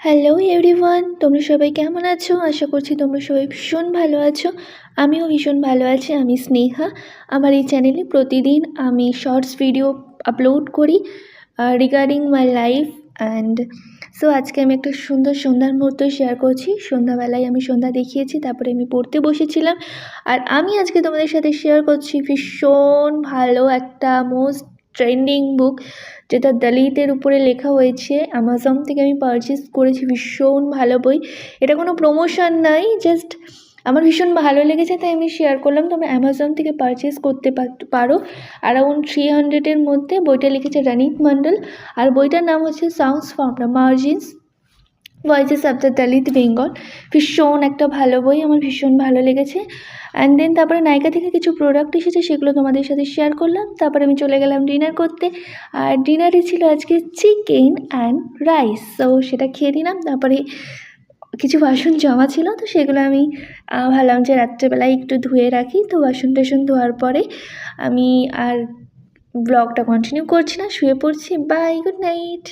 Hello everyone, তোমরা সবাই কেমন আছো? আশা করছি তোমরা সবাই ভীষণ ভালো আছো। আমিও ভীষণ ভালো আছি। আমি স্নেহা। আমার এই চ্যানেলে প্রতিদিন আমি শর্টস ভিডিও আপলোড করি রিগার্ডিং মাই লাইফ অ্যান্ড আজকে আমি একটা সুন্দর সন্ধ্যার মুহূর্ত শেয়ার করছি। সন্ধ্যাবেলায় আমি সন্ধ্যা দেখিয়েছি, তারপরে আমি পড়তে বসেছিলাম। আর আমি আজকে তোমাদের সাথে শেয়ার করছি ভীষণ ভালো একটা মোস্ট ট্রেন্ডিং বুক, যেটা দলিতের উপরে লেখা হয়েছে। অ্যামাজন থেকে আমি পারচেস করেছি। ভীষণ ভালো বই। এটা কোনো প্রমোশন নাই, জাস্ট আমার ভীষণ ভালো লেগেছে তাই আমি শেয়ার করলাম। তোমরা অ্যামাজন থেকে পারচেস করতে পারো। অ্যারাউন্ড 300-এর মধ্যে। বইটা লিখেছে রনিত মণ্ডল। আর বইটার নাম হচ্ছে sounds from the margins, voices of the Dalit Bengal. ভীষণ একটা ভালো বই, আমার ভীষণ ভালো লেগেছে। অ্যান্ড দেন তারপরে নায়িকা থেকে কিছু প্রোডাক্ট এসেছে, সেগুলো তোমাদের সাথে শেয়ার করলাম। তারপরে আমি চলে গেলাম ডিনার করতে। আর ডিনারে ছিল আজকে চিকেন অ্যান্ড রাইস। সেটা খেয়ে নিলাম। তারপরে কিছু বাসন জমা ছিল, তো সেগুলো আমি ভাবলাম যে রাত্রেবেলায় একটু ধুয়ে রাখি। তো বাসন টাসন ধোয়ার পরে আমি আর ব্লগটা কন্টিনিউ করছি না, শুয়ে পড়ছি। Bye, good night.